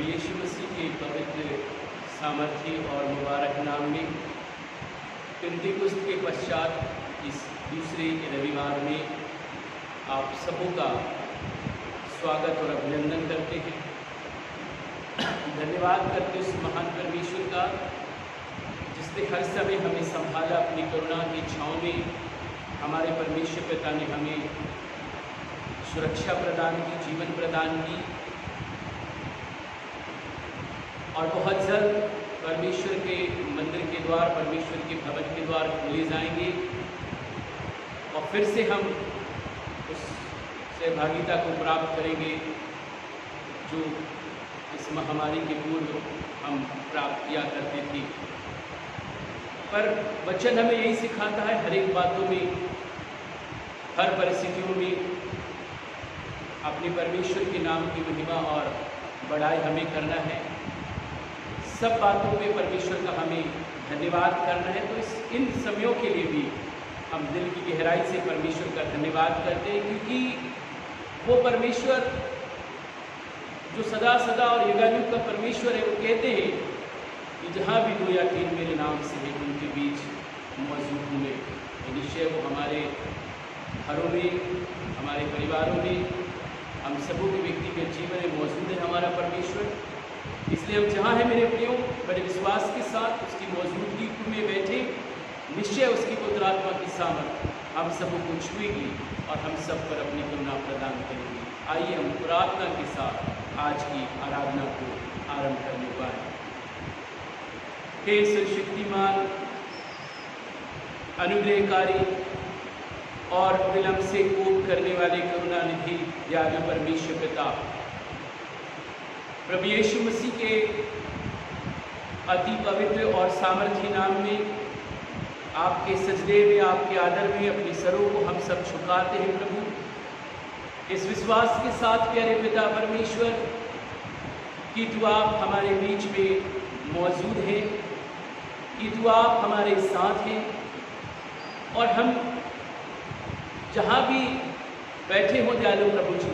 प्रभु यीशु मसीह के पवित्र सामर्थी और मुबारक नाम में पेंतीकुस्त के पश्चात इस दूसरे रविवार में आप सबों का स्वागत और अभिनंदन करते हैं। धन्यवाद करते उस महान परमेश्वर का जिसने हर समय हमें संभाला, अपनी करुणा की छाँव में हमारे परमेश्वर पिता ने हमें सुरक्षा प्रदान की, जीवन प्रदान की और बहुत जल्द परमेश्वर के मंदिर के द्वार, परमेश्वर के भवन के द्वार खोले जाएंगे और फिर से हम उस सहभागिता को प्राप्त करेंगे जो इस महामारी के पूर्व हम प्राप्त किया करते थे। पर वचन हमें यही सिखाता है, हर एक बातों में, हर परिस्थितियों में अपने परमेश्वर के नाम की महिमा और बड़ाई हमें करना है। सब बातों पे परमेश्वर का हमें धन्यवाद करना है। तो इन समयों के लिए भी हम दिल की गहराई से परमेश्वर का धन्यवाद करते हैं, क्योंकि वो परमेश्वर जो सदा सदा और युगायुग का परमेश्वर है, वो कहते हैं कि जहाँ भी 2 या 3 मेरे नाम से है उनके बीच मौजूद हूँ मैं। निश्चय वो हमारे घरों में, हमारे परिवारों में, हम सबों के व्यक्तिगत जीवन में मौजूद है हमारा परमेश्वर। इसलिए हम जहाँ हैं मेरे प्रियो, बड़े विश्वास के साथ उसकी मौजूदगी में बैठे, निश्चय उसकी पुत्र आत्मा की सामर्थ हम सबों को छुएगी और हम सब पर अपनी करुणा प्रदान करेंगी। आइए हम प्रार्थना के साथ आज की आराधना को आरंभ करने पाए। हे सर्वशक्तिमान, अनुग्रहकारी और विलंब से कोप करने वाले करुणा निधि दयालु परमेश्वर पिता, प्रभु यीशु मसीह के अति पवित्र और सामर्थी नाम में आपके सजदे में, आपके आदर में अपने सरों को हम सब झुकाते हैं। प्रभु, इस विश्वास के साथ प्यारे पिता परमेश्वर कि तू आप हमारे बीच में मौजूद हैं, कि तू आप हमारे साथ हैं और हम जहाँ भी बैठे हों दयालु प्रभु जी,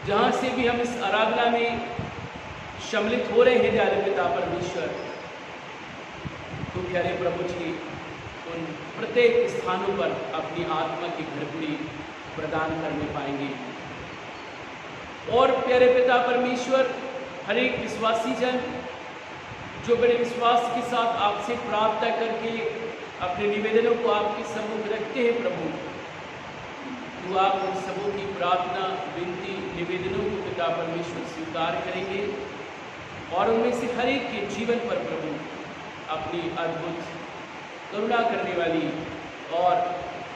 जहाँ से भी हम इस आराधना में सम्मिलित हो रहे हैं दयालु पिता परमेश्वर, तो प्यारे प्रभु जी उन प्रत्येक स्थानों पर अपनी आत्मा की भरपूरी प्रदान करने पाएंगे। और प्यारे पिता परमेश्वर, हर एक विश्वासी जन जो बड़े विश्वास के साथ आपसे प्रार्थना करके अपने निवेदनों को आपके सम्मुख रखते हैं प्रभु, तो आप उन सबों की प्रार्थना, विनती, निवेदनों को पिता परमेश्वर स्वीकार करेंगे और उनमें से हर एक के जीवन पर प्रभु अपनी अद्भुत करुणा करने वाली और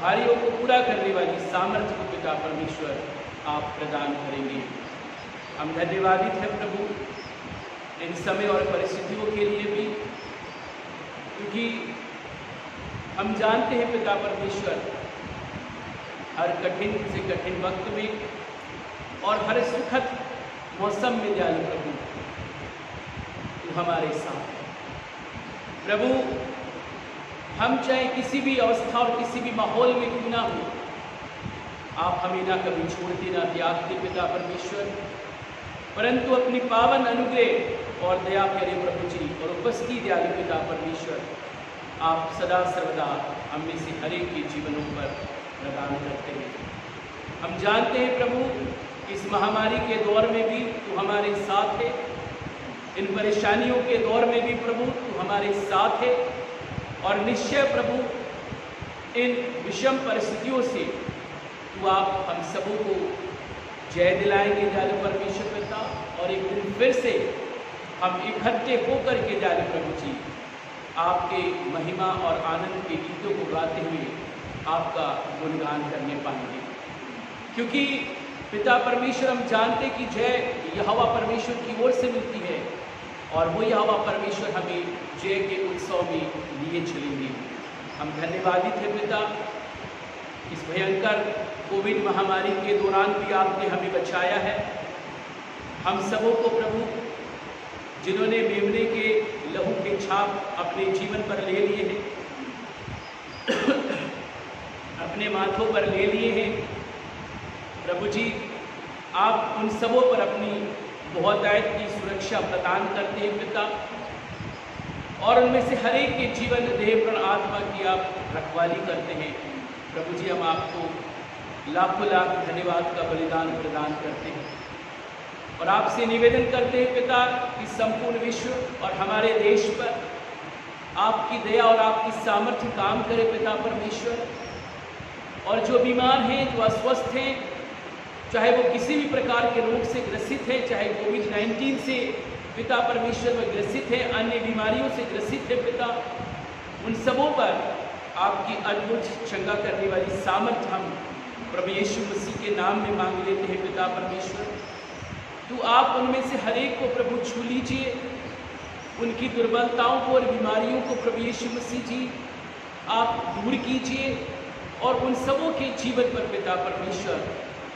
कार्यों को पूरा करने वाली सामर्थ्य को पिता परमेश्वर आप प्रदान करेंगे। हम धन्यवादित हैं प्रभु इन समय और परिस्थितियों के लिए भी, क्योंकि हम जानते हैं पिता परमेश्वर हर कठिन से कठिन वक्त में और हर सुखद मौसम में दयालु प्रभु तू हमारे साथ है। प्रभु, हम चाहे किसी भी अवस्था और किसी भी माहौल में क्यों ना हो, आप हमें ना कभी छोड़ते ना त्यागते पिता परमेश्वर, परंतु अपनी पावन अनुग्रह और दया करे प्रभु जी और उपस्थिति दयालु पिता परमेश्वर आप सदा सर्वदा हम में से हर एक के जीवनों पर प्रदान करते हैं। हम जानते हैं प्रभु, इस महामारी के दौर में भी तू हमारे साथ है, इन परेशानियों के दौर में भी प्रभु तू हमारे साथ है और निश्चय प्रभु इन विषम परिस्थितियों से तू आप हम सबों को जय दिलाएंगे दयालु परमेश्वर पिता, और एक दिन फिर से हम इकट्ठे होकर के दयालु प्रभु जी आपके महिमा और आनंद के गीतों को गाते हुए आपका गुणगान करने पाएंगे। क्योंकि पिता परमेश्वर हम जानते कि जय यहोवा परमेश्वर की ओर से मिलती है और वो यहोवा परमेश्वर हमें जय के उत्सव में लिए चलेंगे। हम धन्यवादित हैं पिता, इस भयंकर कोविड महामारी के दौरान भी आपने हमें बचाया है। हम सबों को प्रभु जिन्होंने मेमने के लहू के छाप अपने जीवन पर ले लिए हैं, अपने माथों पर ले लिए हैं, प्रभु जी आप उन सबों पर अपनी बहुतायत की सुरक्षा प्रदान करते हैं पिता, और उनमें से हर एक के जीवन, देह, प्राण, आत्मा की आप रखवाली करते हैं। प्रभु जी, हम आपको लाखों लाख धन्यवाद का बलिदान प्रदान करते हैं और आपसे निवेदन करते हैं पिता कि संपूर्ण विश्व और हमारे देश पर आपकी दया और आपकी सामर्थ्य काम करे पिता परमेश्वर। और जो बीमार हैं, जो अस्वस्थ हैं, चाहे वो किसी भी प्रकार के रोग से ग्रसित हैं, चाहे कोविड-19 से पिता परमेश्वर में ग्रसित हैं, अन्य बीमारियों से ग्रसित हैं पिता, उन सबों पर आपकी अद्भुत चंगा करने वाली सामर्थ्य हम प्रभु यीशु मसीह के नाम में मांग लेते हैं पिता परमेश्वर। तो आप उनमें से हर एक को प्रभु छू लीजिए, उनकी दुर्बलताओं को और बीमारियों को प्रभु यीशु मसीह जी आप दूर कीजिए और उन सबों के जीवन पर पिता परमेश्वर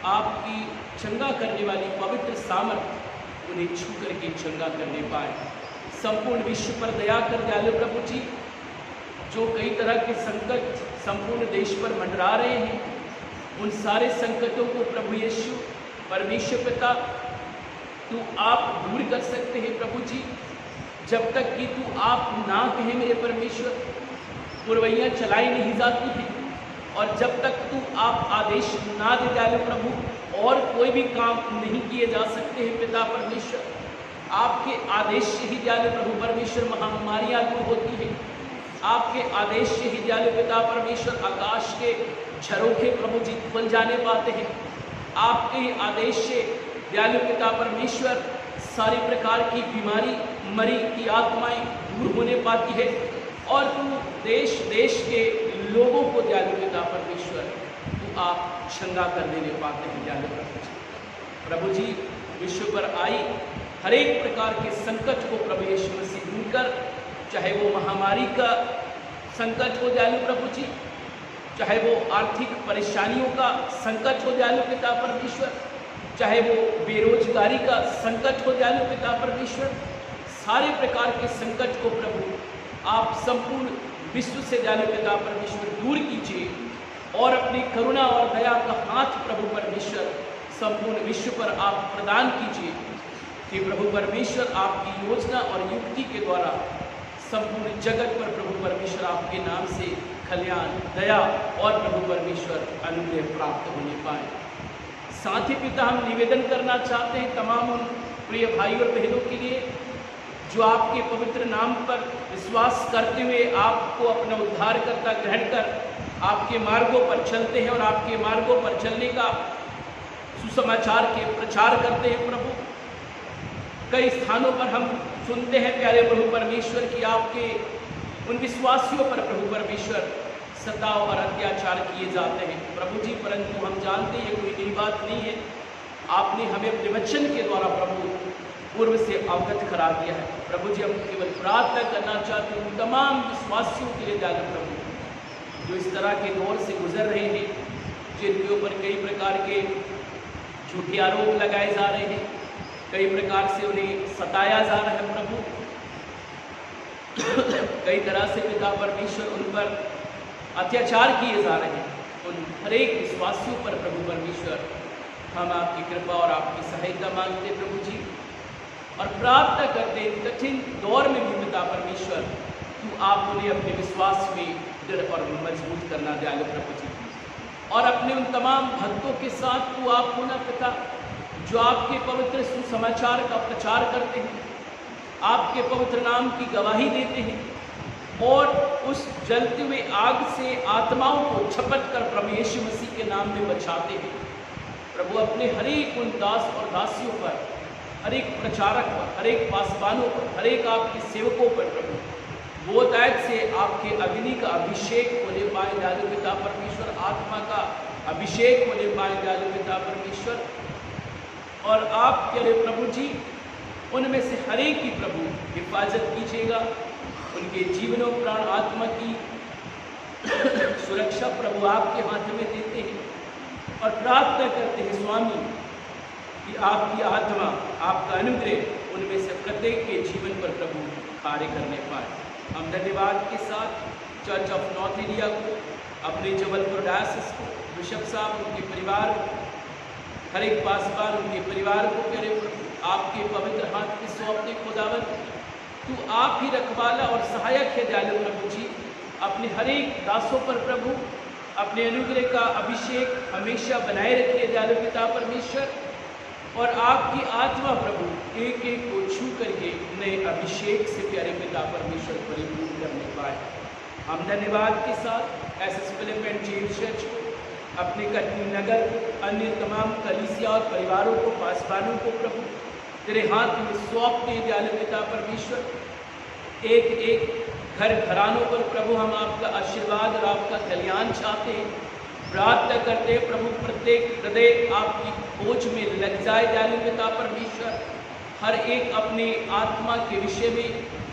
आपकी चंगा करने वाली पवित्र सामर्थ उन्हें छू करके चंगा करने पाए। संपूर्ण विश्व पर दया कर दयालु प्रभु जी, जो कई तरह के संकट संपूर्ण देश पर मंडरा रहे हैं, उन सारे संकटों को प्रभु यीशु परमेश्वर पिता तू आप दूर कर सकते हैं प्रभु जी। जब तक कि तू आप ना कहे मेरे परमेश्वर, पुरवैयाँ चलाई नहीं जाती हैं, और जब तक तू आप आदेश ना दे दयालु प्रभु, और कोई भी काम नहीं किए जा सकते हैं पिता परमेश्वर। आपके आदेश से ही दयालु प्रभु परमेश्वर महामारियाँ दूर होती हैं, आपके आदेश से ही दयालु पिता परमेश्वर आकाश के झरोखे प्रभु जी खुल जाने पाते हैं, आपके ही आदेश से दयालु पिता परमेश्वर सारी प्रकार की बीमारी, मरी की आत्माएं दूर होने पाती है, और तू देश देश के लोगों को दयालु पिता परमेश्वर तू आप चंगा कर देने पाते हैं दयालु प्रभु जी। प्रभु जी, विश्व पर आई हर एक प्रकार के संकट को प्रभु यीशु मसीह दूर कर, चाहे वो महामारी का संकट हो दयालु प्रभु जी, चाहे वो आर्थिक परेशानियों का संकट हो दयालु पिता परमेश्वर, चाहे वो बेरोजगारी का संकट हो दयालु पिता परमेश्वर, सारे प्रकार के संकट को प्रभु आप संपूर्ण विश्व से दयालु पिता परमेश्वर दूर कीजिए, और अपनी करुणा और दया का हाथ प्रभु परमेश्वर संपूर्ण विश्व पर आप प्रदान कीजिए कि प्रभु परमेश्वर आपकी योजना और युक्ति के द्वारा संपूर्ण जगत पर प्रभु परमेश्वर आपके नाम से कल्याण, दया और प्रभु परमेश्वर अनुग्रह प्राप्त होने पाए। साथ ही पिता, हम निवेदन करना चाहते हैं तमाम उन प्रिय भाई और बहनों के लिए जो आपके पवित्र नाम पर विश्वास करते हुए आपको अपना उद्धारकर्ता ग्रहण कर आपके मार्गों पर चलते हैं और आपके मार्गों पर चलने का सुसमाचार के प्रचार करते हैं प्रभु। कई स्थानों पर हम सुनते हैं प्यारे प्रभु परमेश्वर कि आपके उन विश्वासियों पर प्रभु परमेश्वर सताव और अत्याचार किए जाते हैं प्रभु जी, परंतु हम जानते हैं कोई नई बात नहीं है। आपने हमें अपने वचन के द्वारा प्रभु पूर्व से अवगत करा दिया है प्रभु जी। हम केवल प्रार्थना करना चाहते हैं तमाम विश्वासियों के लिए दयालु प्रभु, जो इस तरह के दौर से गुजर रहे हैं, जिनके ऊपर कई प्रकार के झूठे आरोप लगाए जा रहे हैं, कई प्रकार से उन्हें सताया जा रहा है प्रभु, कई तरह से पिता परमेश्वर उन पर अत्याचार किए जा रहे हैं। उन हर एक विश्वासियों पर प्रभु परमेश्वर हम आपकी कृपा और आपकी सहायता मांगते प्रभु जी, और प्रार्थना करते कठिन दौर में भी पिता परमेश्वर तू आप उन्हें अपने विश्वास में दृढ़ और मजबूत करना दयालु प्रभु जी, और अपने उन तमाम भक्तों के साथ तू आप होना पिता, जो आपके पवित्र सुसमाचार का प्रचार करते हैं, आपके पवित्र नाम की गवाही देते हैं, और उस जलते हुए आग से आत्माओं को झपट कर प्रभु यीशु मसीह के नाम में बचाते हैं प्रभु। अपने हर एक उन दास और दासियों पर, हर एक प्रचारक पर, हर एक पासवानों पर, हर एक आपके सेवकों पर प्रभु बहुतायत से आपके अग्नि का अभिषेक होने पाए दयालु पिता परमेश्वर, आत्मा का अभिषेक होने पाए दयालु पिता परमेश्वर, और आप कह रहे प्रभु जी उनमें से हर एक की प्रभु हिफाजत कीजिएगा, उनके जीवनों प्राण आत्मा की सुरक्षा प्रभु आपके हाथ में देते हैं, और प्रार्थना करते हैं स्वामी कि आपकी आत्मा, आपका अनुग्रह उनमें से प्रत्येक के जीवन पर प्रभु कार्य करने पाए। हम धन्यवाद के साथ चर्च ऑफ नॉर्थ इंडिया को, अपने जबलपुर डायसिस को, बिशप साहब, उनके परिवार को, हर एक पासवान उनके परिवार को प्यारे प्रभु आपके पवित्र हाथ में सौंपते खुदावन, तू आप ही रखवाला और सहायक है दयालु प्रभु जी। अपने हर एक दासों पर प्रभु अपने अनुग्रह का अभिषेक हमेशा बनाए रखिए दयालु पिता परमेश्वर, और आपकी आत्मा प्रभु एक एक को छू करके नए अभिषेक से प्यारे पिता परमेश्वर परिपूर्ण करने पाए। हम धन्यवाद के साथ SS Philip and James church को, अपने कटनी नगर, अन्य तमाम कलीसिया और परिवारों को, पासवानों को प्रभु तेरे हाथ में सौंपते दयालु पिता परमेश्वर। एक एक घर घरानों पर प्रभु हम आपका आशीर्वाद और आपका कल्याण चाहते हैं, प्रार्थना करते हैं प्रभु प्रत्येक हृदय आपकी खोज में लग जाए दयालु पिता परमेश्वर। हर एक अपने आत्मा के विषय में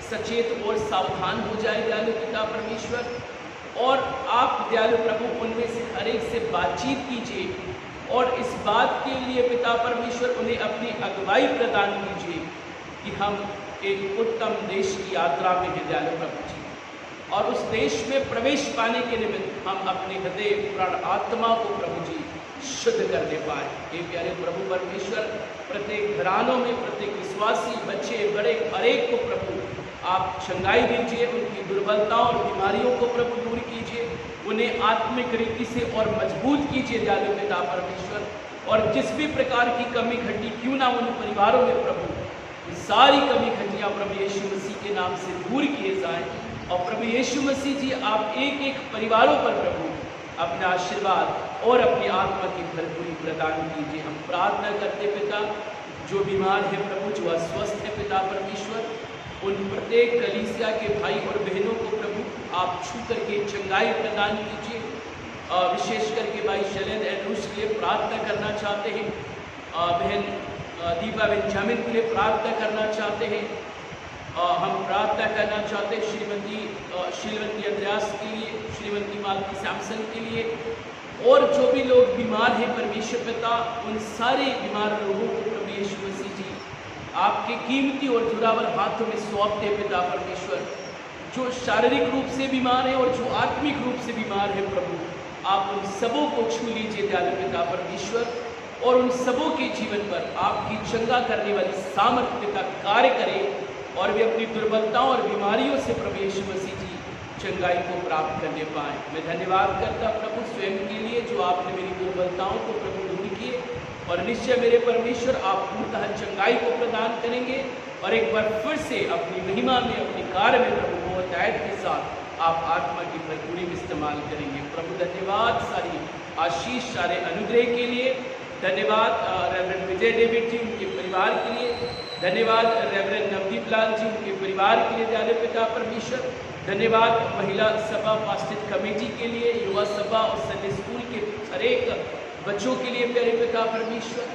सचेत और सावधान हो जाए दयालु पिता परमेश्वर, और आप दयालु प्रभु उनमें से हर एक से बातचीत कीजिए, और इस बात के लिए पिता परमेश्वर उन्हें अपनी अगुवाई प्रदान कीजिए कि हम एक उत्तम देश की यात्रा में हैं दयालु प्रभु जी, और उस देश में प्रवेश पाने के निमित्त हम अपने हृदय प्राण आत्मा को प्रभु जी शुद्ध करने पाए। हे प्यारे प्रभु परमेश्वर, प्रत्येक घरानों में प्रत्येक विश्वासी बच्चे बड़े हर एक को प्रभु आप चंगाई दीजिए, उनकी दुर्बलताओं और बीमारियों को प्रभु दूर कीजिए, उन्हें आत्मिक रीति से और मजबूत कीजिए दयालु पिता परमेश्वर। और जिस भी प्रकार की कमी घटी क्यों ना उन परिवारों में प्रभु सारी कमी घटियाँ प्रभु यीशु मसीह के नाम से दूर किए जाएं, और प्रभु यीशु मसीह जी आप एक एक परिवारों पर प्रभु अपना आशीर्वाद और अपनी आत्मा की भरपूरी प्रदान कीजिए। हम प्रार्थना करते पिता, जो बीमार है प्रभु, जो अस्वस्थ है पिता परमेश्वर, उन प्रत्येक कलीसिया के भाई और बहनों को प्रभु आप छू करके चंगाई प्रदान कीजिए। विशेष करके भाई शैलेंद्र एंड्रूस के लिए प्रार्थना करना चाहते हैं, बहन दीपा बेंजामिन के लिए प्रार्थना करना चाहते हैं, हम प्रार्थना करना चाहते हैं श्रीमती अंद्रयास के लिए, श्रीमती मालती सैमसन के लिए, और जो भी लोग बीमार हैं परमेश्वर पिता, उन सारे बीमार लोगों को प्रभु यीशु मसीह जी आपके कीमती और जुड़ावर हाथों में सौंपते पिता परमेश्वर। जो शारीरिक रूप से बीमार है और जो आत्मिक रूप से बीमार है प्रभु, आप उन सबों को छू लीजिए दयालु पिता परमेश्वर, और उन सबों के जीवन पर आपकी चंगा करने वाली सामर्थ्य का कार्य करें, और वे अपनी दुर्बलताओं और बीमारियों से प्रभु यीशु मसीह जी चंगाई को प्राप्त करने पाएँ। मैं धन्यवाद करता प्रभु स्वयं के लिए, जो आपने मेरी दुर्बलताओं को प्रभु दूर किए, और निश्चय मेरे परमेश्वर आप पूर्णतः चंगाई को प्रदान करेंगे, और एक बार फिर से अपनी महिमा में, अपने कार्य में प्रभु बहुतायत के साथ आप आत्मा की भरपूरी में इस्तेमाल करेंगे। प्रभु धन्यवाद सारी आशीष, सारे अनुग्रह के लिए धन्यवाद। रेवरेंड विजय डेविड जी उनके परिवार के लिए धन्यवाद, रेवरेंड नवदीप लाल जी उनके परिवार के लिए दयालु पिता परमेश्वर धन्यवाद। महिला सभा पास्टित कमेटी के लिए, युवा सभा और संडे स्कूल के हर एक बच्चों के लिए प्यारे पिता परमेश्वर,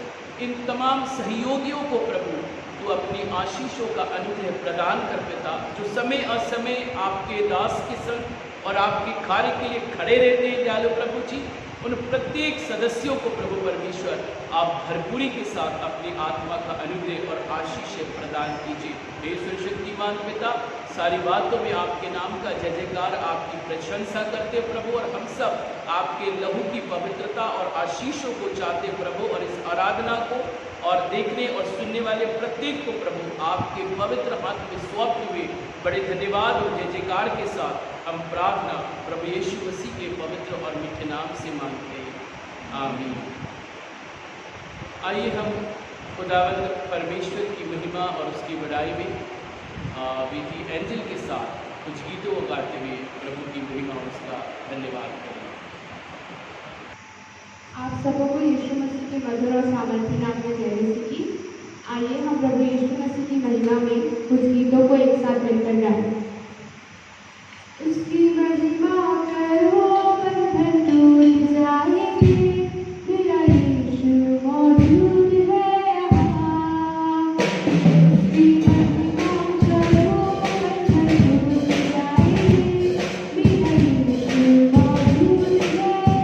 इन तमाम सहयोगियों को प्रभु तो अपनी आशीषों का अनुग्रह प्रदान कर पिता, जो समय असमय आपके दास के संग और आपके कार्य के लिए खड़े रहते हैं दयालु प्रभु जी, उन प्रत्येक सदस्यों को प्रभु परमेश्वर आप भरपूरी के साथ अपनी आत्मा का अनुग्रह और आशीष प्रदान कीजिए। हे सर्वशक्तिमान पिता, सारी बातों में आपके नाम का जय जयकार, आपकी प्रशंसा करते प्रभु, और हम सब आपके लहू की पवित्रता और आशीषों को चाहते प्रभु, और इस आराधना को और देखने और सुनने वाले प्रत्येक को प्रभु आपके पवित्र हाथ में सौंपते हुए बड़े धन्यवाद और जय जयकार के साथ हम प्रार्थना प्रभु यीशु मसीह के पवित्र और मीठे नाम से मांगते हैं, आमीन। आइए हम खुदावंद परमेश्वर की महिमा और उसकी बड़ाई में वीटी एंजल के साथ कुछ गीतों को गाते हुए प्रभु की महिमा और उसका धन्यवाद करें। आप सबको यीशु मसीह के मधुर और सामर्थ्य नाम में जय मसीह की। आइए हम प्रभु यीशु मसीह की महिमा में कुछ गीतों को एक साथ मिलकर गाएं। उसकी महिमा करो बंधन टूट जाएंगे, मेरा यीशु मौजूद है यहाँ। उसकी महिमा करो बंधन टूट जाएंगे, मेरा यीशु मौजूद है यहाँ।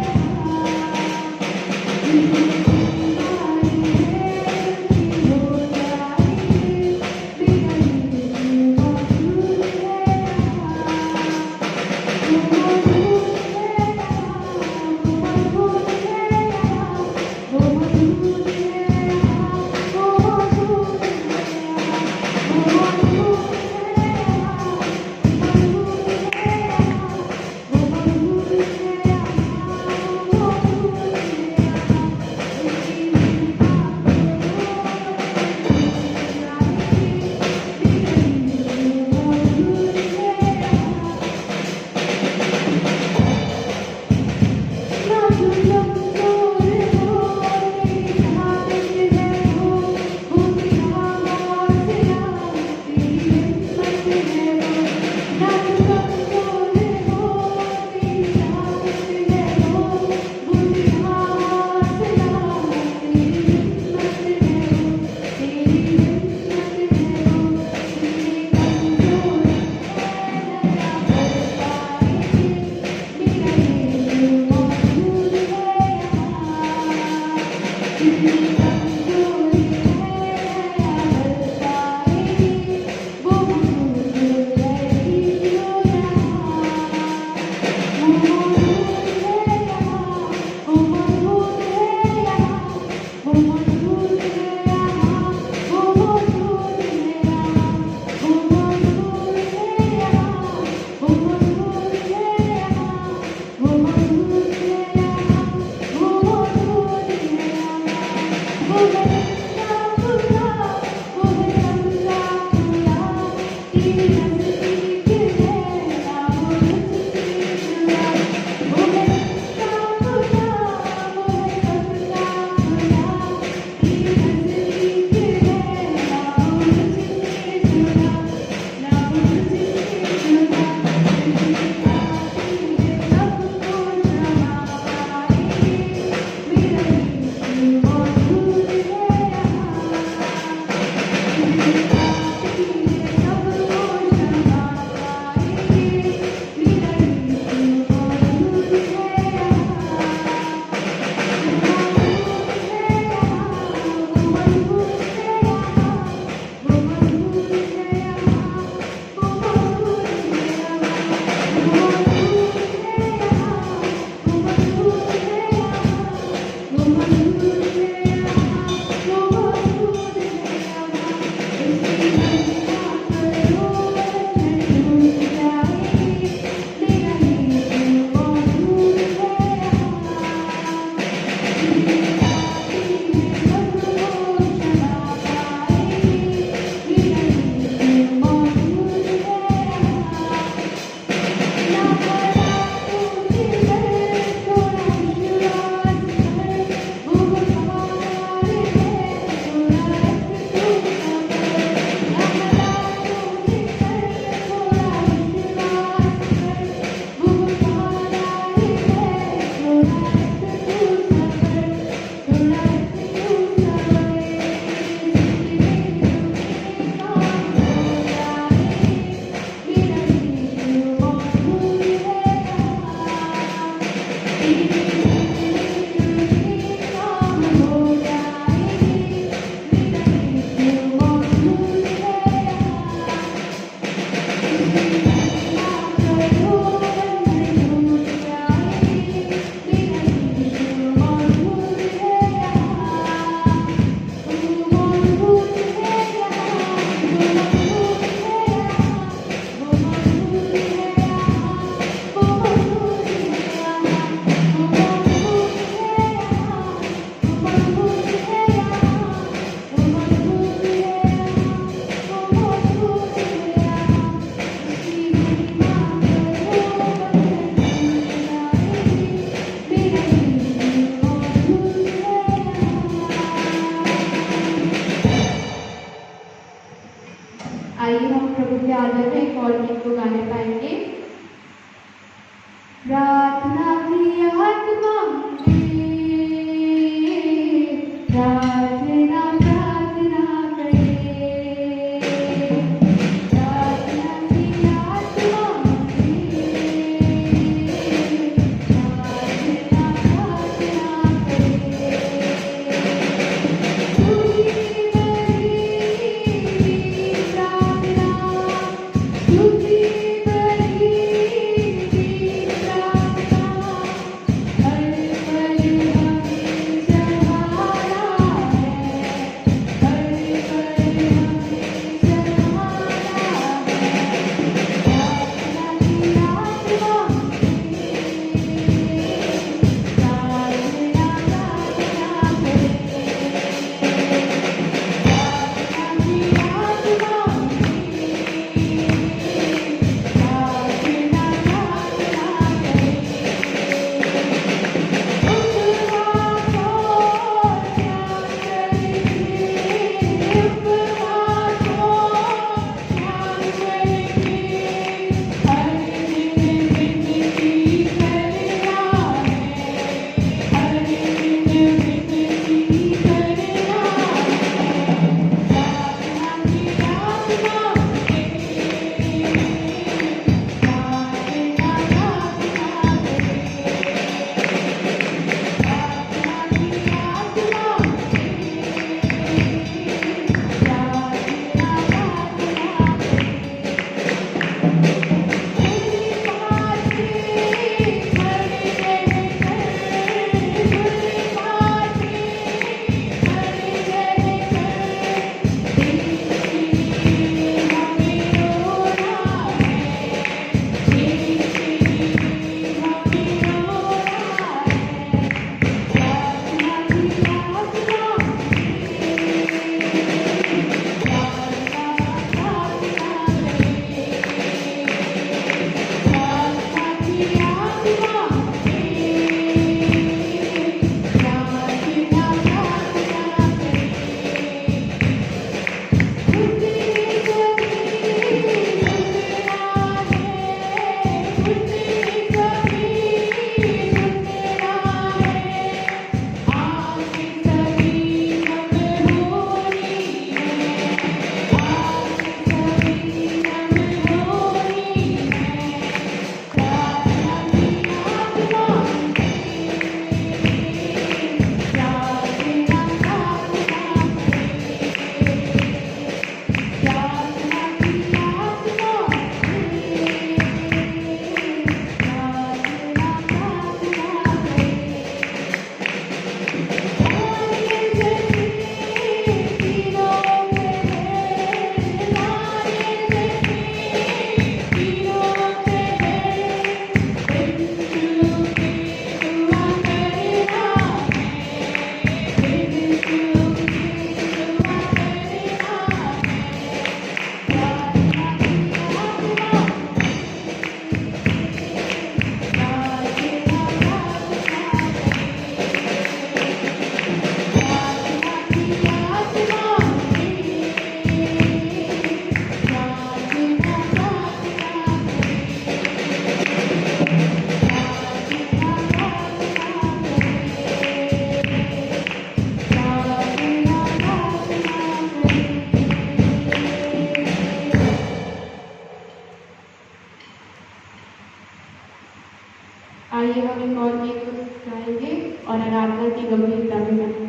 आइए हम एक और गीत गाएंगे और आराधना की गंभीरता में गाएंगे।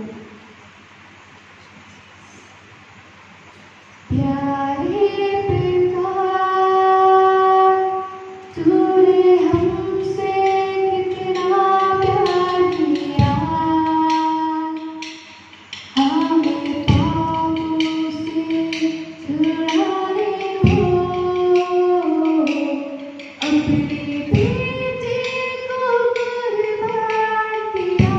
प्यारे पिता तूने हमसे कितना प्यार किया, हमें पापों से छुड़ाने को अपने बेटे को कुर्बान किया।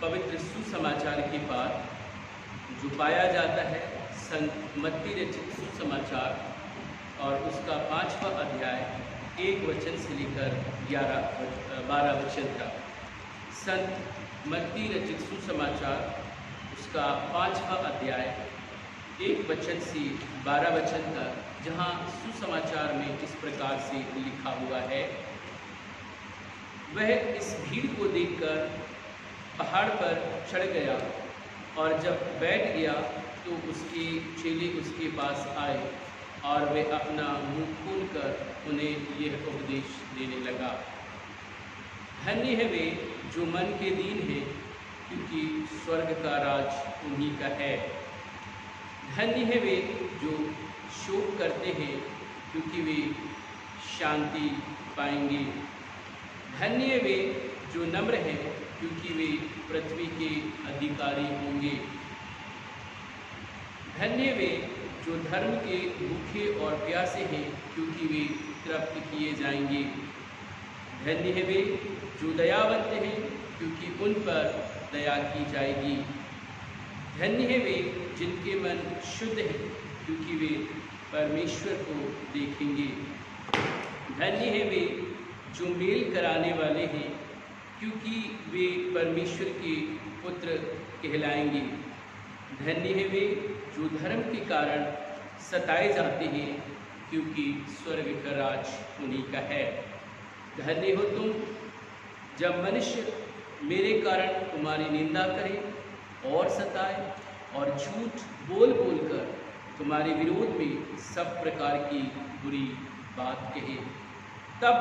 पवित्र सुसमाचार के बाद जो पाया जाता है संत मत्ती रचित सुसमाचार और उसका 5वां अध्याय 1 वचन से लेकर 12 वचन तक। संत मत्ती रचित सुसमाचार उसका 5वां अध्याय 1 वचन से 12 वचन तक, जहाँ सुसमाचार में इस प्रकार से लिखा हुआ है, वह इस भीड़ को देखकर पहाड़ पर चढ़ गया और जब बैठ गया तो उसके चेले उसके पास आए और वे अपना मुंह खोलकर उन्हें यह उपदेश देने लगा, धन्य है वे जो मन के दीन है, क्योंकि स्वर्ग का राज उन्हीं का है। धन्य है वे जो शोक करते हैं, क्योंकि वे शांति पाएंगे। धन्य है वे जो नम्र हैं, क्योंकि वे पृथ्वी के अधिकारी होंगे। धन्य वे जो धर्म के भूखे और प्यासे हैं, क्योंकि वे तृप्त किए जाएंगे। धन्य है वे जो दयावंत हैं, क्योंकि उन पर दया की जाएगी। धन्य है वे जिनके मन शुद्ध है, क्योंकि वे परमेश्वर को देखेंगे। धन्य है वे जो मेल कराने वाले हैं, क्योंकि वे परमेश्वर के पुत्र कहलाएंगे। धन्य है वे जो धर्म के कारण सताए जाते हैं, क्योंकि स्वर्ग का राज उन्हीं का है। धन्य हो तुम जब मनुष्य मेरे कारण तुम्हारी निंदा करे और सताए और झूठ बोल बोल कर तुम्हारे विरोध में सब प्रकार की बुरी बात कहे। तब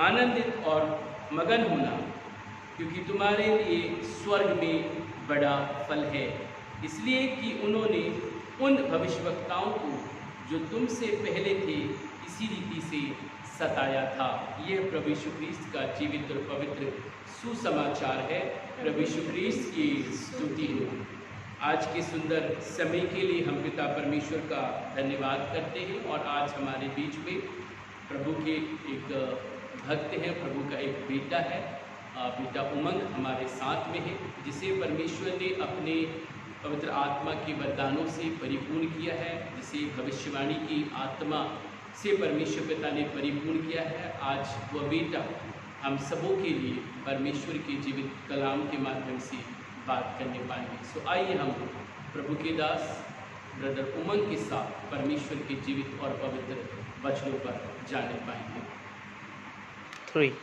आनंदित और मगन होना, क्योंकि तुम्हारे लिए स्वर्ग में बड़ा फल है, इसलिए कि उन्होंने उन भविष्यवक्ताओं को जो तुमसे पहले थे इसी रीति से सताया था। यह प्रभु यीशु ख्रीस्त का जीवित और पवित्र सुसमाचार है। प्रभु यीशु ख्रीस्त की स्तुति हो। आज के सुंदर समय के लिए हम पिता परमेश्वर का धन्यवाद करते हैं और आज हमारे बीच में प्रभु के एक भक्त हैं, प्रभु का एक बेटा है, बेटा उमंग हमारे साथ में है, जिसे परमेश्वर ने अपने पवित्र आत्मा के वरदानों से परिपूर्ण किया है, जिसे भविष्यवाणी की आत्मा से परमेश्वर पिता ने परिपूर्ण किया है। आज वह बेटा हम सबों के लिए परमेश्वर के जीवित कलाम के माध्यम से बात करने पाएंगे। सो आइए हम प्रभु के दास ब्रदर उमंग के साथ परमेश्वर के जीवित और पवित्र वचनों पर जाने पाएंगे। 3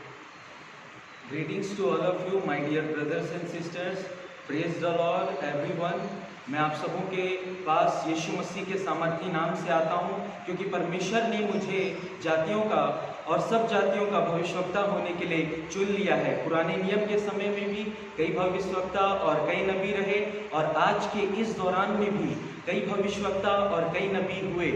Greetings to all of you, my dear brothers and sisters. Praise the Lord, everyone. मैं आप सबों के पास यीशु मसीह के सामर्थी नाम से आता हूँ, क्योंकि परमेश्वर ने मुझे जातियों का और सब जातियों का भविष्यवक्ता होने के लिए चुन लिया है। पुराने नियम के समय में भी कई भविष्यवक्ता और कई नबी रहे और आज के इस दौरान में भी कई भविष्यवक्ता और कई नबी हुए।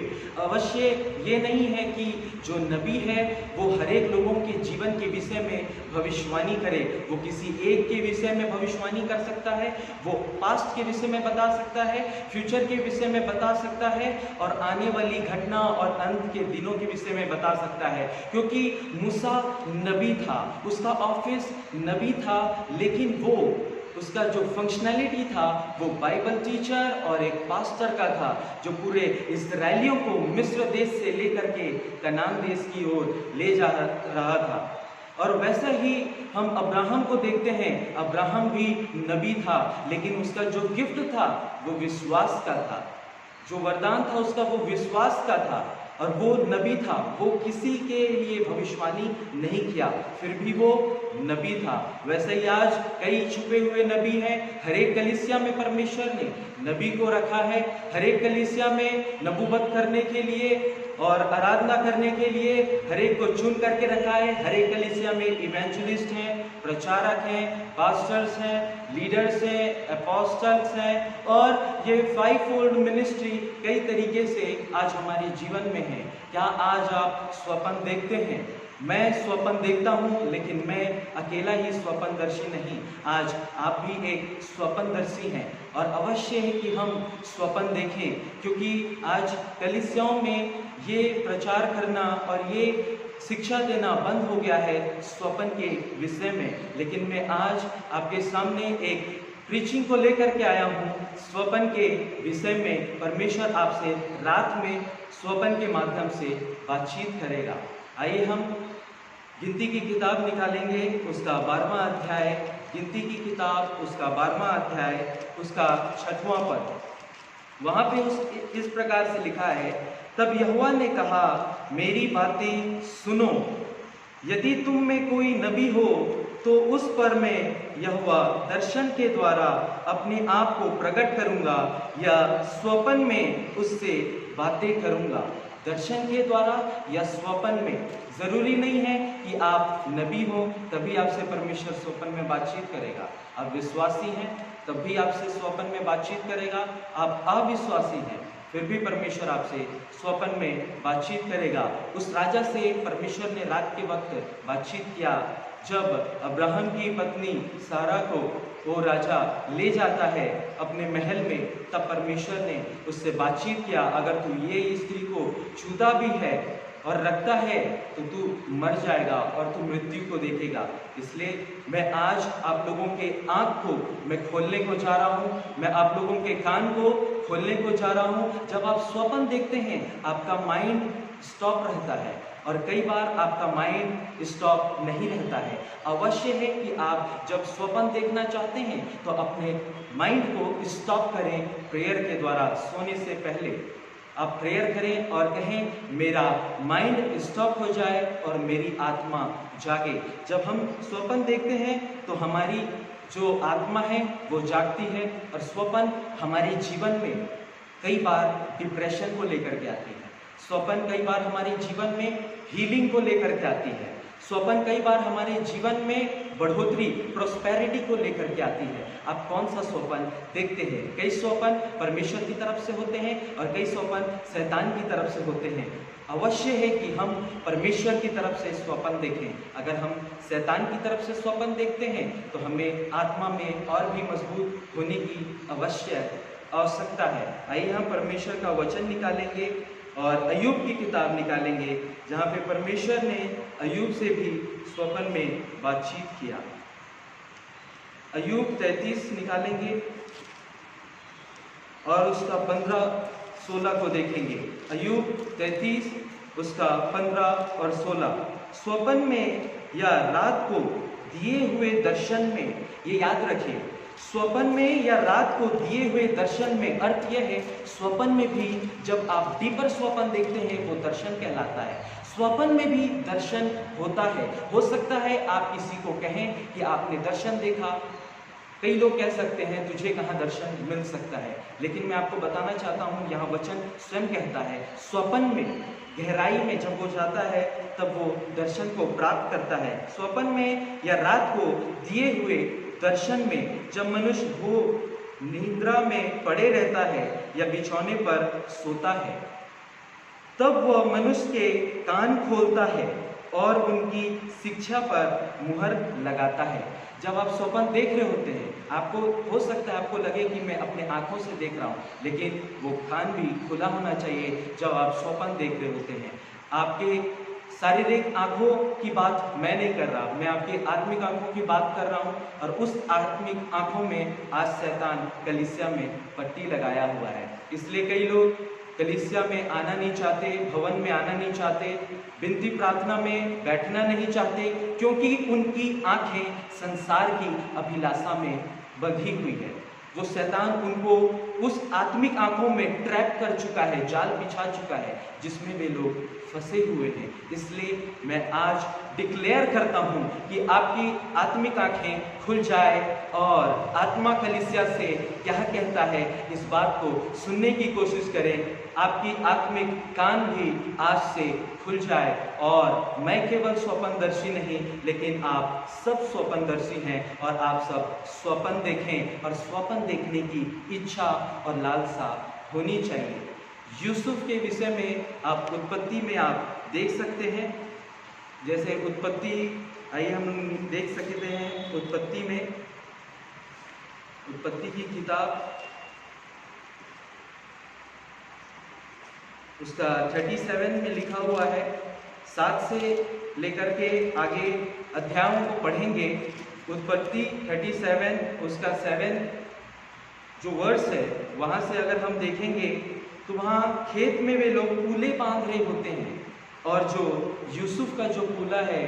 अवश्य ये नहीं है कि जो नबी है वो हर एक लोगों के जीवन के विषय में भविष्यवाणी करे। वो किसी एक के विषय में भविष्यवाणी कर सकता है, वो पास्ट के विषय में बता सकता है, फ्यूचर के विषय में बता सकता है और आने वाली घटना और अंत के दिनों के विषय में बता सकता है। क्योंकि मूसा नबी था, उसका ऑफिस नबी था, लेकिन वो उसका जो फंक्शनैलिटी था वो बाइबल टीचर और एक पास्टर का था, जो पूरे इस्राएलियों को मिस्र देश से लेकर के कनान देश की ओर ले जा रहा था। और वैसा ही हम अब्राहम को देखते हैं। अब्राहम भी नबी था, लेकिन उसका जो गिफ्ट था वो विश्वास का था, जो वरदान था उसका वो विश्वास का था और वो नबी था। वो किसी के लिए भविष्यवाणी नहीं किया, फिर भी वो नबी था। वैसे ही आज कई छुपे हुए नबी हैं। हर एक कलीसिया में परमेश्वर ने नबी को रखा है, हर एक कलीसिया में नबूवत करने के लिए और आराधना करने के लिए हर एक को चुन करके रखा है। हर एक कलीसिया में इवेंचुलिस्ट हैं, प्रचारक हैं, पास्टर्स हैं, लीडर्स हैं, अपोस्टल्स हैं और ये 5-fold मिनिस्ट्री कई तरीके से आज हमारे जीवन में है। क्या आज आप स्वप्न देखते हैं? मैं स्वप्न देखता हूँ, लेकिन मैं अकेला ही स्वप्नदर्शी नहीं। आज आप भी एक स्वप्नदर्शी हैं और अवश्य है कि हम स्वप्न देखें, क्योंकि आज कलीसियाओं में ये प्रचार करना और ये शिक्षा देना बंद हो गया है स्वप्न के विषय में, लेकिन मैं आज आपके सामने एक प्रीचिंग को लेकर के आया हूँ स्वप्न के विषय में। परमेश्वर आपसे रात में स्वप्न के माध्यम से बातचीत करेगा। आइए हम गिनती की किताब निकालेंगे, उसका 12वां अध्याय, गिनती की किताब उसका 12वां अध्याय, उसका 6वां पद। वहाँ पे इस प्रकार से लिखा है, तब यहोवा ने कहा, मेरी बातें सुनो, यदि तुम में कोई नबी हो तो उस पर मैं यहोवा दर्शन के द्वारा अपने आप को प्रकट करूंगा या स्वप्न में उससे बातें करूंगा। दर्शन के द्वारा या स्वप्न में, जरूरी नहीं है कि आप नबी हो तभी आपसे परमेश्वर स्वप्न में बातचीत करेगा। आप विश्वासी हैं तब भी आपसे स्वप्न में बातचीत करेगा। आप अविश्वासी हैं फिर भी परमेश्वर आपसे स्वप्न में बातचीत करेगा। उस राजा से परमेश्वर ने रात के वक्त बातचीत किया। जब अब्राहम की पत्नी सारा को वो राजा ले जाता है अपने महल में, तब परमेश्वर ने उससे बातचीत किया, अगर तू ये स्त्री को छूता भी है और रखता है तो तू मर जाएगा और तू मृत्यु को देखेगा। इसलिए मैं आज आप लोगों के आँख को मैं खोलने को जा रहा हूँ, मैं आप लोगों के कान को खोलने को जा रहा हूँ। जब आप स्वप्न देखते हैं आपका माइंड स्टॉप रहता है और कई बार आपका माइंड स्टॉप नहीं रहता है। अवश्य है कि आप जब स्वप्न देखना चाहते हैं तो अपने माइंड को स्टॉप करें प्रेयर के द्वारा। सोने से पहले आप प्रेयर करें और कहें, मेरा माइंड स्टॉप हो जाए और मेरी आत्मा जागे। जब हम स्वप्न देखते हैं तो हमारी जो आत्मा है वो जागती है और स्वप्न हमारे जीवन में कई बार डिप्रेशन को लेकर के आती है। स्वप्न कई बार हमारे जीवन में हीलिंग को लेकर के आती है। स्वप्न कई बार हमारे जीवन में बढ़ोतरी, प्रोस्पेरिटी को लेकर के आती है। आप कौन सा स्वप्न देखते हैं? कई स्वप्न परमेश्वर की तरफ से होते हैं और कई स्वप्न शैतान की तरफ से होते हैं। अवश्य है कि हम परमेश्वर की तरफ से स्वप्न देखें। अगर हम शैतान की तरफ से स्वप्न देखते हैं तो हमें आत्मा में और भी मजबूत होने की आवश्यकता है। आइए हम परमेश्वर का वचन निकालेंगे और अय्यूब की किताब निकालेंगे, जहाँ पे परमेश्वर ने अय्यूब से भी स्वप्न में बातचीत किया। अय्यूब 33 निकालेंगे और उसका 15-16 को देखेंगे। अय्यूब 33 उसका 15 और 16। स्वप्न में या रात को दिए हुए दर्शन में, ये याद रखिए, स्वप्न में या रात को दिए हुए दर्शन में, अर्थ यह है स्वप्न में भी जब आप डीपर स्वप्न देखते हैं वो दर्शन कहलाता है। स्वप्न में भी दर्शन होता है। हो सकता है आप किसी को कहें कि आपने दर्शन देखा। कई लोग कह सकते हैं तुझे कहाँ दर्शन मिल सकता है, लेकिन मैं आपको बताना चाहता हूँ यहाँ वचन स्वयं कहता है स्वप्न में गहराई में जब वो जाता है तब वो दर्शन को प्राप्त करता है। स्वप्न में या रात को दिए हुए दर्शन में जब मनुष्य वो निद्रा में पड़े रहता है या बिछौने पर सोता है, तब वह मनुष्य के कान खोलता है और उनकी शिक्षा पर मुहर लगाता है। जब आप स्वप्न देख रहे होते हैं, आपको हो सकता है आपको लगे कि मैं अपने आंखों से देख रहा हूँ, लेकिन वो कान भी खुला होना चाहिए जब आप स्वप्न देख रहे होते हैं। आपके शारीरिक आंखों की बात मैं नहीं कर रहा, मैं आपकी आत्मिक आंखों की बात कर रहा हूँ। और उस आत्मिक आंखों में आज शैतान कलीसिया में पट्टी लगाया हुआ है। इसलिए कई लोग कलीसिया में आना नहीं चाहते, भवन में आना नहीं चाहते, विनती प्रार्थना में बैठना नहीं चाहते, क्योंकि उनकी आंखें संसार की अभिलाषा में बंधी हुई है। जो शैतान उनको उस आत्मिक आंखों में ट्रैप कर चुका है, जाल बिछा चुका है, जिसमें वे लोग फंसे हुए हैं। इसलिए मैं आज डिक्लेयर करता हूं कि आपकी आत्मिक आंखें खुल जाए और आत्मा कलीसिया से क्या कहता है इस बात को सुनने की कोशिश करें। आपकी आत्मिक कान भी आज से खुल जाए और मैं केवल स्वप्नदर्शी नहीं, लेकिन आप सब स्वप्नदर्शी हैं और आप सब स्वप्न देखें और स्वप्न देखने की इच्छा और लालसा होनी चाहिए। यूसुफ के विषय में आप उत्पत्ति में आप देख सकते हैं, जैसे उत्पत्ति, आइए हम देख सकते हैं उत्पत्ति में, उत्पत्ति की किताब उसका 37 में लिखा हुआ है, 7 से लेकर के आगे अध्यायों को पढ़ेंगे। उत्पत्ति 37 उसका 7 जो वर्ड्स है वहाँ से अगर हम देखेंगे तो वहाँ खेत में वे लोग कूले बांध रहे होते हैं और जो यूसुफ का जो कूला है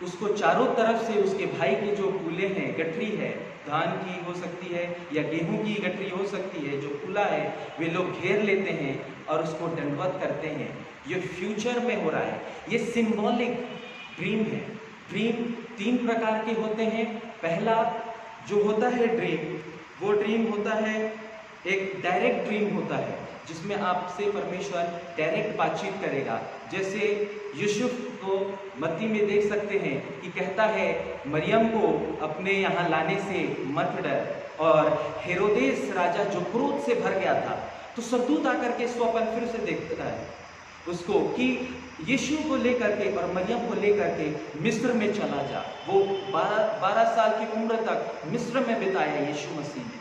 उसको चारों तरफ से उसके भाई के जो कूले हैं, गठरी है, धान की हो सकती है या गेहूं की गठरी हो सकती है, जो कूला है वे लोग घेर लेते हैं और उसको दंडवत करते हैं। ये फ्यूचर में हो रहा है, ये सिंबॉलिक ड्रीम है। ड्रीम 3 प्रकार के होते हैं। पहला जो होता है ड्रीम, वो ड्रीम होता है एक डायरेक्ट ड्रीम होता है जिसमें आपसे परमेश्वर डायरेक्ट बातचीत करेगा। जैसे यूसुफ को मत्ती में देख सकते हैं कि कहता है मरियम को अपने यहाँ लाने से मत डर, और हेरोदेस राजा जो क्रोध से भर गया था तो सरदूत आकर के स्वप्न फिर से देखता है उसको कि यीशु को लेकर के और मरियम को लेकर के मिस्र में चला जा। वो 12 साल की उम्र तक मिस्र में बिताया यीशु मसीह ने,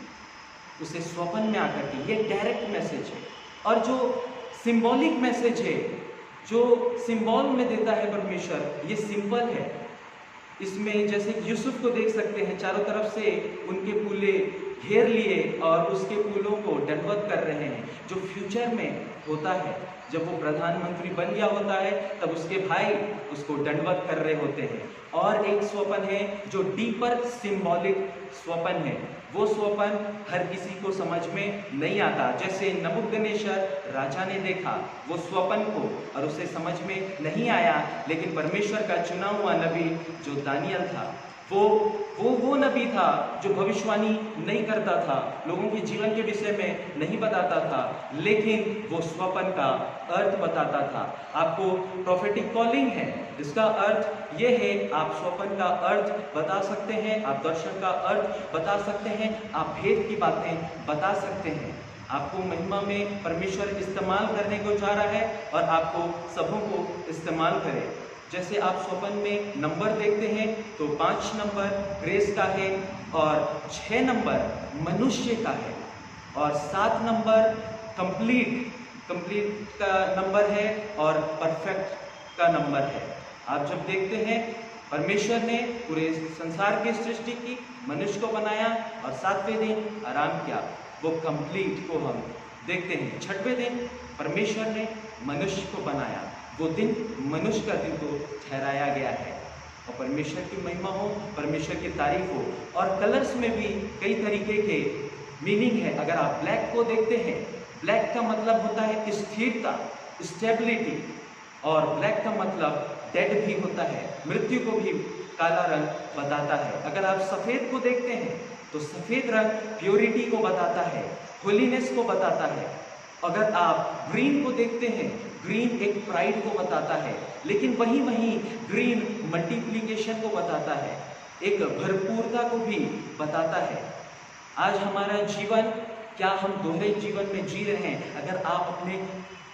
उसे स्वप्न में आकर के। ये डायरेक्ट मैसेज है। और जो सिंबॉलिक मैसेज है, जो सिंबल में देता है परमेश्वर, ये सिंपल है। इसमें जैसे यूसुफ को देख सकते हैं, चारों तरफ से उनके कूले घेर लिए और उसके कूलों को दंडवत कर रहे हैं। जो फ्यूचर में होता है, जब वो प्रधानमंत्री बन गया होता है तब उसके भाई उसको दंडवत कर रहे होते हैं। और एक स्वप्न है जो डीपर सिंबॉलिक स्वप्न है। वो स्वप्न हर किसी को समझ में नहीं आता। जैसे नबूकदनेस्सर राजा ने देखा वो स्वप्न को और उसे समझ में नहीं आया, लेकिन परमेश्वर का चुना हुआ नबी जो दानियल था, वो नबी था जो भविष्यवाणी नहीं करता था, लोगों के जीवन के विषय में नहीं बताता था, लेकिन वो स्वप्न का अर्थ बताता था। आपको प्रोफेटिक कॉलिंग है, इसका अर्थ ये है आप स्वप्न का अर्थ बता सकते हैं, आप दर्शन का अर्थ बता सकते हैं, आप भेद की बातें बता सकते हैं। आपको महिमा में परमेश्वर इस्तेमाल करने को जा रहा है और आपको सबों को इस्तेमाल करे। जैसे आप स्वप्न में नंबर देखते हैं तो 5 नंबर ग्रेस का है और 6 नंबर मनुष्य का है और 7 नंबर कंप्लीट का नंबर है और परफेक्ट का नंबर है। आप जब देखते हैं परमेश्वर ने पूरे संसार की सृष्टि की, मनुष्य को बनाया और 7वें दिन आराम किया, वो कंप्लीट को हम देखते हैं। 6वें दिन परमेश्वर ने मनुष्य को बनाया, वो दिन मनुष्य का दिन को ठहराया गया है। और परमेश्वर की महिमा हो, परमेश्वर की तारीफ हो। और कलर्स में भी कई तरीके के मीनिंग है। अगर आप ब्लैक को देखते हैं, ब्लैक का मतलब होता है स्थिरता, स्टेबिलिटी, और ब्लैक का मतलब डेड भी होता है, मृत्यु को भी काला रंग बताता है। अगर आप सफ़ेद को देखते हैं तो सफ़ेद रंग प्योरिटी को बताता है, होलीनेस को बताता है। अगर आप ग्रीन को देखते हैं, ग्रीन एक प्राइड को बताता है, लेकिन वहीं ग्रीन मल्टीप्लिकेशन को बताता है, एक भरपूरता को भी बताता है। आज हमारा जीवन, क्या हम दोहरे जीवन में जी रहे हैं? अगर आप अपने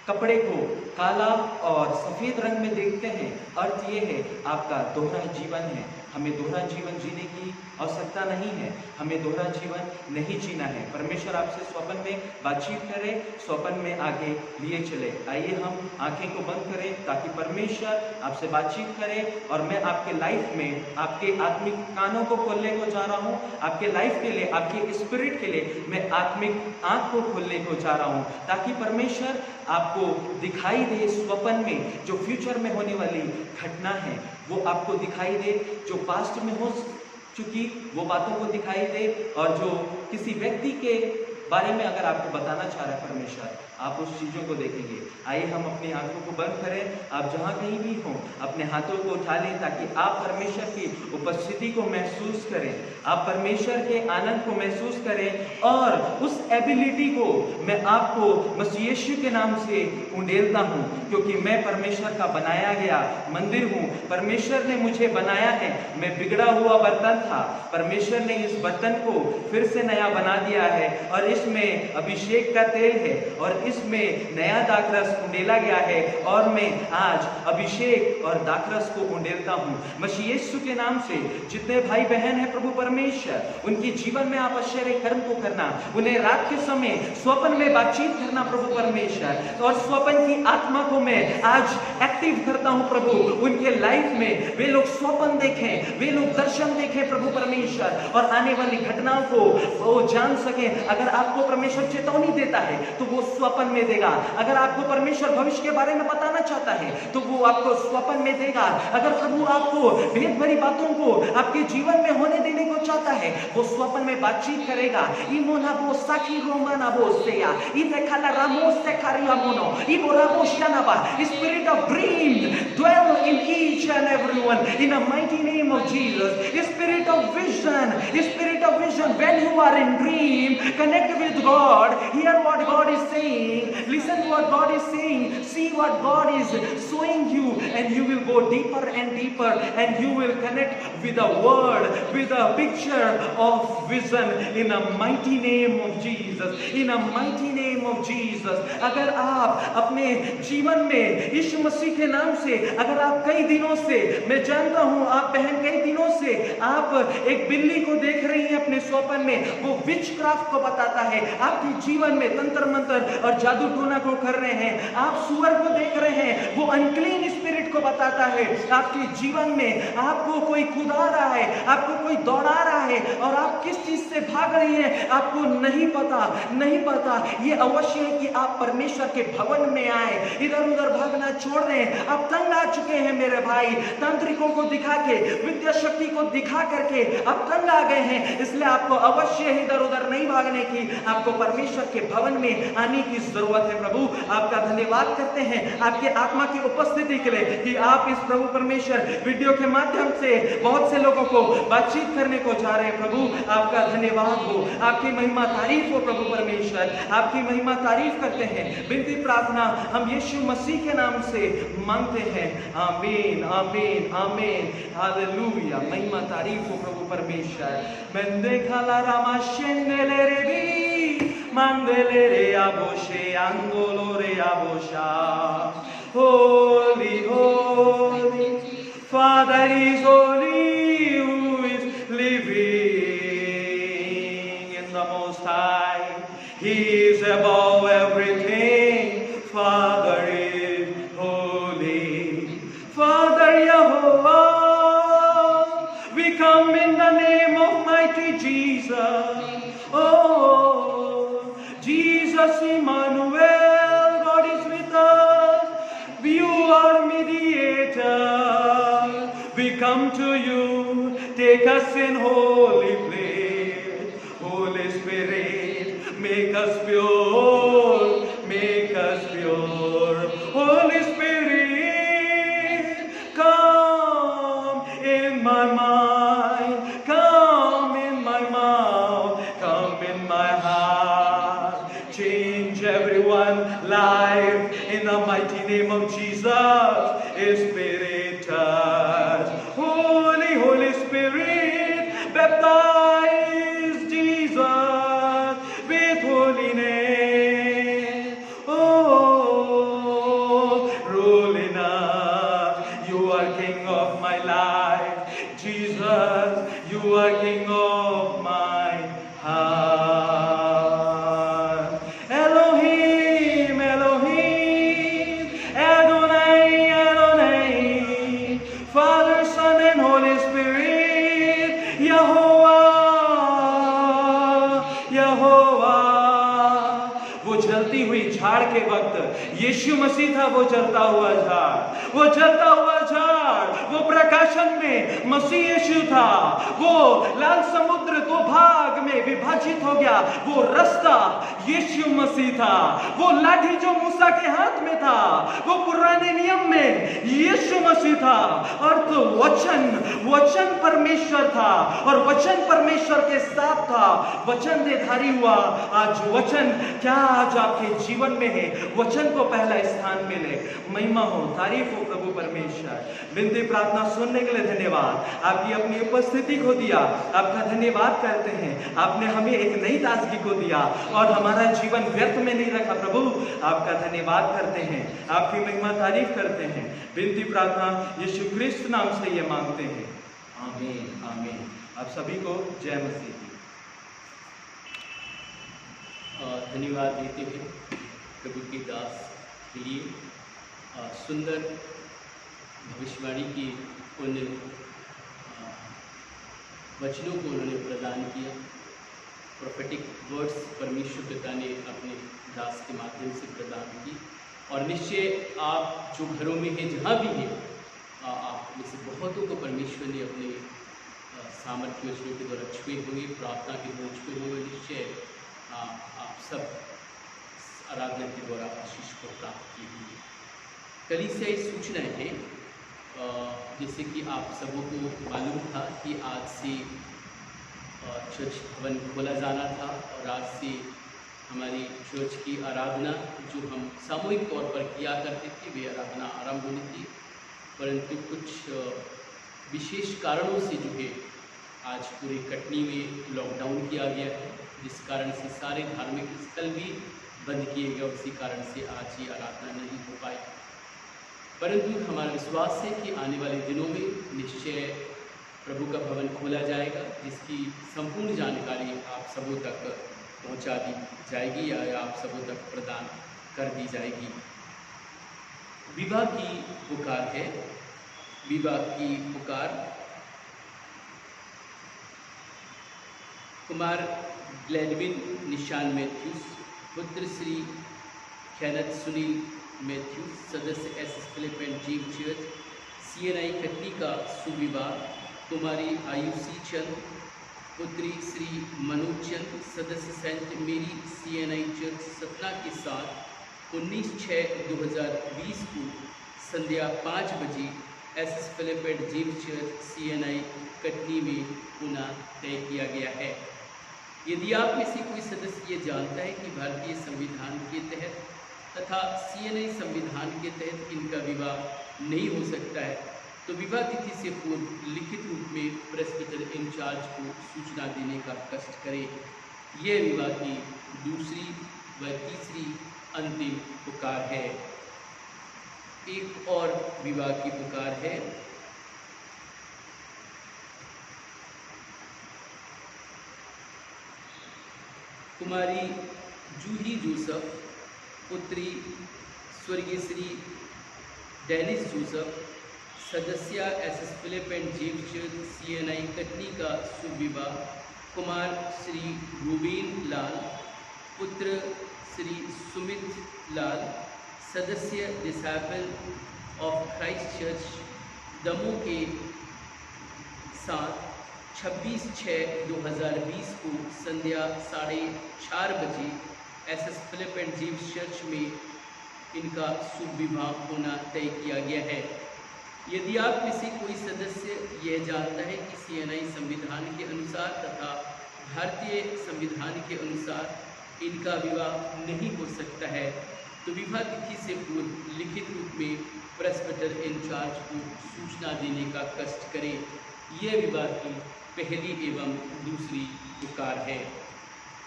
कपड़े को काला और सफ़ेद रंग में देखते हैं, अर्थ ये है आपका दोहरा जीवन है। हमें दोहरा जीवन जीने की आवश्यकता नहीं है, हमें दोहरा जीवन नहीं जीना है। परमेश्वर आपसे स्वप्न में बातचीत करे, स्वप्न में आगे लिए चले। आइए हम आंखें को बंद करें ताकि परमेश्वर आपसे बातचीत करे और मैं आपके लाइफ में आपके आत्मिक कानों को खोलने को जा रहा हूँ। आपके लाइफ के लिए, आपके स्पिरिट के लिए मैं आत्मिक आँख को खोलने को जा रहा हूँ, ताकि परमेश्वर आपको दिखाई दे स्वप्न में जो फ्यूचर में होने वाली घटना है वो आपको दिखाई दे, जो पास्ट में हो चुकी वो बातों को दिखाई दे, और जो किसी व्यक्ति के बारे में अगर आपको बताना चाह रहा है परमेश्वर, आप उस चीज़ों को देखेंगे। आइए हम अपनी आंखों को बंद करें। आप जहाँ कहीं भी हों अपने हाथों को उठा लें ताकि आप परमेश्वर की उपस्थिति को महसूस करें, आप परमेश्वर के आनंद को महसूस करें। और उस एबिलिटी को मैं आपको मसीह यीशु के नाम से उंडेलता हूँ, क्योंकि मैं परमेश्वर का बनाया गया मंदिर हूँ। परमेश्वर ने मुझे बनाया है, मैं बिगड़ा हुआ बर्तन था, परमेश्वर ने इस बर्तन को फिर से नया बना दिया है और इसमें अभिषेक का तेल है और इसमें नया दाखरस उंडेला गया है और मैं आज अभिषेक और दाखरस को उंडेलता हूँ। मसीह यीशु के नाम से जितने भाई बहन हैं प्रभु परमेश्वर, उनके जीवन में आप आश्चर्य कर्म को करना, उन्हें रात के समय स्वप्न में बातचीत करना प्रभु परमेश्वर, और स्वप्न की आत्मा को मैं आज एक्टिव करता हूँ प्रभु। उनके लाइफ में वे लोग स्वप्न देखें, वे लोग दर्शन देखें प्रभु परमेश्वर, और आने वाली घटनाओं को वो जान सके। अगर आपको परमेश्वर चेतावनी देता है तो वो स्वप्न में देगा। अगर आपको परमेश्वर भविष्य के बारे में बताना चाहता है तो वो आपको स्वप्न में देगा। अगर प्रभु आपको भेद भरी बातों को आपके जीवन में होने देने को चाहता है, वो स्वप्न में बातचीत करेगा। इमोना बो साखी रोमाना बो सेया इते खाला रामोस से कारिया मोनो इबोरा बो शानाबा। Spirit of dream dwell in each and everyone in the mighty name of Jesus. Spirit of vision, spirit of vision. When you are in dream, connect with God, hear what God is saying, listen to what God is saying, see what God is showing you, and you will go deeper and deeper, and you will connect with the word, with a picture of vision in the mighty name of Jesus. In the mighty name of Jesus. अगर आप अपने जीवन में यीशु मसीह के नाम से, अगर आप कई दिनों से, मैं जानता हूं आप बहन कई दिनों से आप एक बिल्ली को देख रही हैं अपने स्वप्न में, वो विच क्राफ्ट को बताता है। आपके जीवन में तंत्र मंत्र और जादू टोना को कर रहे हैं। आप सुअर को देख रहे हैं, वो अनक्लीन स्पिरिट को बताता है। आपके जीवन में आपको कोई कुदा रहा है, आपको कोई दौड़ा रहा है, और आप किस चीज से भाग रही हैं आपको नहीं पता, नहीं पता। ये अवश्य है कि आप परमेश्वर के भवन में आए, इधर उधर भागना छोड़ रहे हैं। आप तंग आ चुके हैं मेरे भाई, तांत्रिकों को दिखा के, विद्या शक्ति को दिखा करके आप तंग आ गए हैं। इसलिए आपको अवश्य इधर उधर नहीं भागने की, आपको परमेश्वर के भवन में आने की जरूरत है। प्रभु आपका धन्यवाद करते हैं आपके आत्मा की उपस्थिति के लिए कि आप इस प्रभु परमेश्वर वीडियो के माध्यम से बहुत से लोगों को बातचीत करने को जा रहे हैं। प्रभु आपका धन्यवाद हो, आपकी महिमा तारीफ हो प्रभु परमेश्वर, आपकी महिमा तारीफ करते हैं। विनती प्रार्थना हम यीशु मसीह के नाम से मांगते हैं। आमीन आमीन आमीन हालेलुया। महिमा तारीफ हो प्रभु परमेश्वर। मेंदे खाला रामा शेंगले रे भी मांगले रे आबोशे आंगोलो रे आबोशा। Holy, holy, Father is holy, who is living in the Most High. He is above everything. Father is holy. Father Yehovah, we come in the name of mighty Jesus. Oh, Jesus Emmanuel, God is with us. You are mediator. We come to you. Take us in holy place. Holy Spirit, make us pure. Make us pure. Holy Spirit, come in my mind. Come in my mouth. Come in my heart. Change everyone's life in the mighty name of Jesus. Spirit touch. Holy, Holy Spirit, baptize Jesus with holiness. Oh, rolling up, you are King of my life. Jesus, you are King of my heart. Elohim, Elohim, Adonai, Adonai, Father, Son, and Holy Spirit, Yehovah, Yehovah. वो जलती हुई झाड़ के वक्त यीशु मसीह था, वो जलता हुआ झाड़, वो जलता हुआ झाड़, वो प्रकाशन में मसीह यीशु था। वो लाल समुद्र दो भाग में विभाजित हो गया, वो रास्ता यीशु मसीह था। वो लाठी जो मूसा के हाथ में था, वो पुराने नियम में यीशु मसीह था। और तो वचन, वचन परमेश्वर था, और वचन परमेश्वर के साथ था, था, वचन देधारी हुआ। आज वचन क्या आज आपके जीवन में है, वचन को पहला स्थान मिले। महिमा हो, तारीफ हो प्रभु परमेश्वर। विनती प्रार्थना सुनने के लिए धन्यवाद। आपकी अपनी उपस्थिति को दिया, आपका धन्यवाद करते हैं। आपने हमें एक नई ताजगी को दिया और हमारा जीवन व्यर्थ में नहीं रखा। प्रभु आपका धन्यवाद करते हैं, आपकी महिमा तारीफ करते हैं। विनती प्रार्थना यीशु क्रिस्त नाम से ये मांगते हैं, आमीन आमीन। आप सभी को जय मसीह की। धन्यवाद देते हैं प्रभु के दास के लिए। सुंदर भविष्यवाणी की उन वचनों को उन्होंने प्रदान किया। प्रोफेटिक वर्ड्स परमेश्वर पिता ने अपने दास के माध्यम से प्रदान की। और निश्चय आप जो घरों में हैं, जहाँ भी हैं, आप में से बहुतों को परमेश्वर ने अपने सामर्थ्य वचनों के द्वारा छुए हुए, प्रार्थना के द्वारा छुए हुए। निश्चय आप सब आराधना के द्वारा आशीष को प्राप्त की हुई। कलीसियाई सूचनाएं हैं, जैसे कि आप सबों को मालूम था कि आज से चर्च भवन खोला जाना था और आज से हमारी चर्च की आराधना जो हम सामूहिक तौर पर किया करते थे, वे आराधना आरंभ होनी थी। परंतु कुछ विशेष कारणों से जो है आज पूरे कटनी में लॉकडाउन किया गया है, जिस कारण से सारे धार्मिक स्थल भी बंद किए गए। उसी कारण से आज ये आराधना नहीं हो पाई। परंतु हमारा विश्वास है कि आने वाले दिनों में निश्चय प्रभु का भवन खोला जाएगा, जिसकी संपूर्ण जानकारी आप सबों तक पहुंचा दी जाएगी या आप सबों तक प्रदान कर दी जाएगी। विवाह की पुकार है, विवाह की पुकार। कुमार ग्लेडविन निशान मैथ्यूज, पुत्र श्री कैनथ सुनील मैथ्यूज, सदस्य एस फिलिप एंड जीव चर्च CNI कटनी का सुविवाह कुमारी आयुषी चंद, पुत्री श्री मनोज चंद, सदस्य सेंट मेरी CNI चर्च सतना के साथ 19/6/2020 को संध्या 5 बजे एस फिलिप एंड जीव चर्च CNI कटनी में पुनः तय किया गया है। यदि आप में से कोई सदस्य ये जानता है कि भारतीय संविधान के तहत तथा CNI संविधान के तहत इनका विवाह नहीं हो सकता है, तो विवाह तिथि से पूर्व लिखित रूप में प्रेस्बिटर इंचार्ज को सूचना देने का कष्ट करें। यह विवाह की दूसरी व तीसरी अंतिम पुकार है। एक और विवाह की पुकार है। कुमारी जूही जोसफ, पुत्री स्वर्गीय श्री डेनिस जोसफ, सदस्य SS फिलिप एंड जीव चर्च CNI कटनी का सुविवाह कुमार श्री रूबेन लाल, पुत्र श्री सुमित लाल, सदस्य disciple of Christ church Damoh के साथ 26/6/2020 को संध्या 4:30 बजे SS फिलिप एंड जीव चर्च में इनका शुभ विवाह होना तय किया गया है। यदि आप में से कोई सदस्य यह जानता है कि CNI संविधान के अनुसार तथा भारतीय संविधान के अनुसार इनका विवाह नहीं हो सकता है, तो विवाह तिथि से पूर्व लिखित रूप में प्रेस्बिटर इंचार्ज को सूचना देने का कष्ट करें। यह विवाह की पहली एवं दूसरी पुकार है।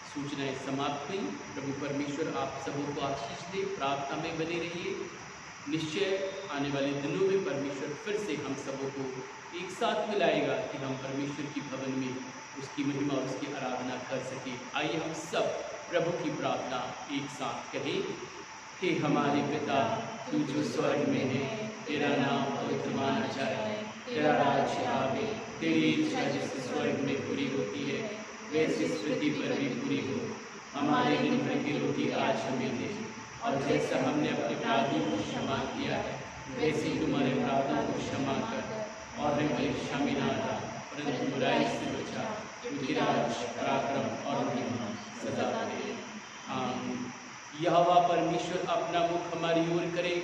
सूचनाएं समाप्त हुई। प्रभु परमेश्वर आप सबों को आशीष दे। प्रार्थना में बने रहिए। निश्चय आने वाले दिनों में परमेश्वर फिर से हम सबों को एक साथ मिलाएगा कि हम परमेश्वर की भवन में उसकी महिमा और उसकी आराधना कर सकें। आइए हम सब प्रभु की प्रार्थना एक साथ कहें। हे हमारे पिता, तू जो स्वर्ग में है, तेरा नाम पवित्र माना जाए, तेरा राज्य आवे, तेरी इच्छा जैसे स्वर्ग में पूरी होती है वैसे इस पृथ्वी पर भी पूरी हो। हमारे दिन भर की रोटी आज हमें दे, और जैसा हमने अपने अपराधियों को क्षमा किया है वैसे ही तुम्हारे अपराधों को क्षमा कर, और हमें परीक्षा में ना डाल, परंतु बुराई से बचा, क्योंकि राज्य, पराक्रम और महिमा सदा तेरी। आमीन। यहोवा परमेश्वर अपना मुख हमारी ओर करे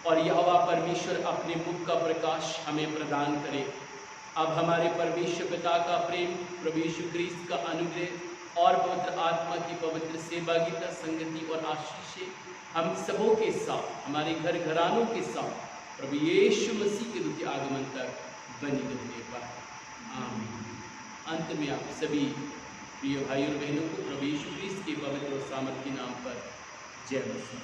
और यहोवा परमेश्वर अपने मुख का प्रकाश हमें प्रदान करे। अब हमारे परमेश्वर पिता का प्रेम, प्रभु यीशु क्रिस्त का अनुग्रह और पवित्र आत्मा की पवित्र सेवागीता, संगति और आशीषें हम सबों के साथ, हमारे घर घरानों के साथ प्रभु यीशु मसीह के द्वितीय आगमन तक बनी रहने पर आमीन। अंत में आप सभी प्रिय भाई और बहनों को प्रभु यीशु क्रिस्त के पवित्र और सामर्थी नाम पर जय मसीह।